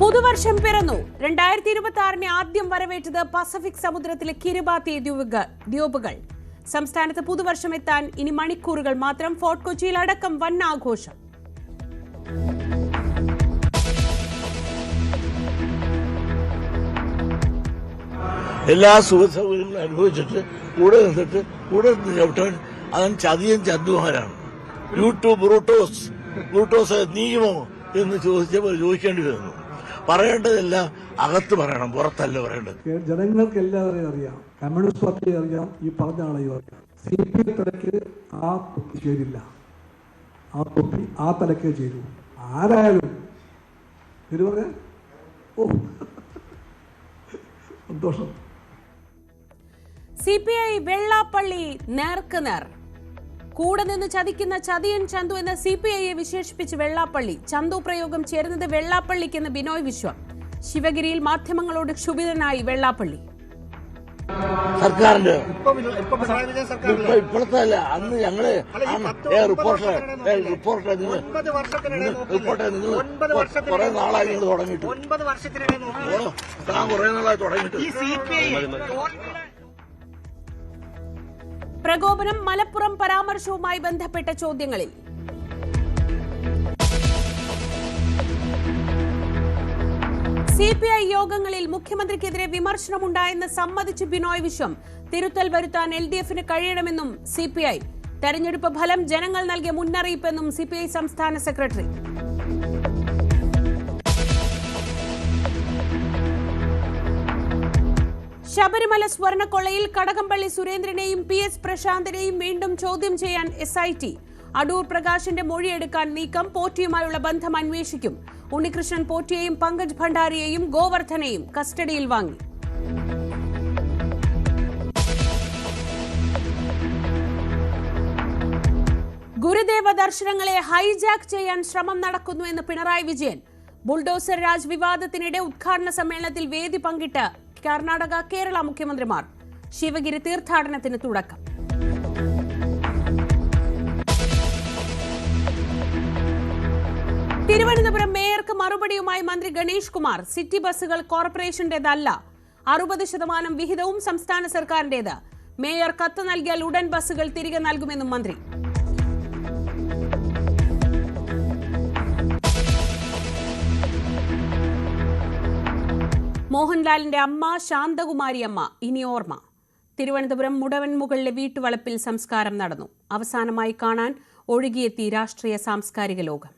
പുതുവർഷം പിറന്നു. 2026 ആദ്യം വരവേറ്റത് പസഫിക് സമുദ്രത്തിലെ കിരിബാത്തി ദ്വീപുകൾ. സംസ്ഥാനത്ത് പുതുവർഷം എത്താൻ ഇനി മണിക്കൂറുകൾ മാത്രം. ഫോർട്ട് കൊച്ചിയിൽ അടക്കം വൻ ആഘോഷം. എല്ലാ സുഖസൗകര്യങ്ങളും അനുഭവിച്ചിട്ട് കൂടെ നിന്നിട്ട് ചവിട്ടാൻ അവൻ ചതിയൻ ചന്തുമാരാണ്. ബ്രൂട്ടോസ് നീയുമോ എന്ന് ചോദിക്കേണ്ടി വരുന്നു. പറയേണ്ടതെല്ലാം അകത്ത് പറയണം, പുറത്തല്ല പറയേണ്ടത്. ജനങ്ങൾക്ക് എല്ലാവരെയും അറിയാം, കമ്മ്യൂണിസ്റ്റ് പാർട്ടിയെ അറിയാം, ഈ പറഞ്ഞ ആളെയും അറിയാം. CPI തലയ്ക്ക് ആ തൊപ്പി ചേരില്ല, ആ തൊപ്പി ആ തലക്കേ ചേരൂ. ആരായാലും പറഞ്ഞ സന്തോഷം. CPI വെള്ളാപ്പള്ളി നേർക്കുനേർ. കൂടെ നിന്ന് ചതിക്കുന്ന ചതിയൻ ചന്തു എന്ന CPIയെ വിശേഷിപ്പിച്ച് വെള്ളാപ്പള്ളി. ചന്തു പ്രയോഗം ചേരുന്നത് വെള്ളാപ്പള്ളിക്കെന്ന് ബിനോയ് വിശ്വം. ശിവഗിരിയിൽ മാധ്യമങ്ങളോട് ക്ഷുഭിതനായി വെള്ളാപ്പള്ളി. സർക്കാരിന്റെ ഇപ്പോഴത്തെ അല്ല, അന്ന് ഞങ്ങള് റിപ്പോർട്ടറെ കുറെ നാളായി നിങ്ങൾ തുടങ്ങിയിട്ട്, താൻ കുറെ നാളായി തുടങ്ങിയിട്ട്. പ്രകോപനം മലപ്പുറം പരാമർശവുമായി ബന്ധപ്പെട്ട ചോദ്യങ്ങളിൽ. CPI യോഗങ്ങളിൽ മുഖ്യമന്ത്രിക്കെതിരെ വിമർശനമുണ്ടായെന്ന് സമ്മതിച്ച് ബിനോയ് വിശ്വം. തിരുത്തൽ വരുത്താൻ LDFന് കഴിയണമെന്നും CPI. തെരഞ്ഞെടുപ്പ് ഫലം ജനങ്ങൾ നൽകിയ മുന്നറിയിപ്പെന്നും CPI സംസ്ഥാന സെക്രട്ടറി. ശബരിമല സ്വർണക്കൊള്ളയിൽ കടകംപള്ളി സുരേന്ദ്രനെയും PS പ്രശാന്തിനെയും വീണ്ടും ചോദ്യം ചെയ്യാൻ SIT. അടൂർ പ്രകാശിന്റെ മൊഴിയെടുക്കാൻ നീക്കം. പോറ്റിയുമായുള്ള ബന്ധം അന്വേഷിക്കും. ഉണ്ണികൃഷ്ണൻ പോറ്റിയെയും പങ്കജ് ഭണ്ഡാരിയെയും ഗോവർദ്ധനെയും കസ്റ്റഡിയിൽ വാങ്ങി. ഗുരുദേവ ദർശനങ്ങളെ ഹൈജാക്ക് ചെയ്യാൻ ശ്രമം നടക്കുന്നുവെന്ന് പിണറായി വിജയൻ. ബുൾഡോസർ രാജ് വിവാദത്തിനിടെ ഉദ്ഘാടന സമ്മേളനത്തിൽ വേദി പങ്കിട്ട് കർണാടക, കേരള മുഖ്യമന്ത്രിമാർ. ശിവഗിരി തീർത്ഥാടനത്തിന് തുടക്കം. തിരുവനന്തപുരം മേയർക്ക് മറുപടിയുമായി മന്ത്രി ഗണേഷ് കുമാർ. സിറ്റി ബസ്സുകൾ കോർപ്പറേഷന്റേതല്ല, 60% വിഹിതവും സംസ്ഥാന സർക്കാരിന്റേത്. മേയർ കത്ത് നൽകിയാൽ ഉടൻ ബസ്സുകൾ തിരികെ നൽകുമെന്നും മന്ത്രി. മോഹൻലാലിന്റെ അമ്മ ശാന്തകുമാരി അമ്മ ഇനി ഓർമ്മ. തിരുവനന്തപുരം മുടവൻമുകളിലെ വീട്ടുവളപ്പിൽ സംസ്കാരം നടന്നു. അവസാനമായി കാണാൻ ഒഴുകിയെത്തി രാഷ്ട്രീയ സാംസ്കാരിക ലോകം.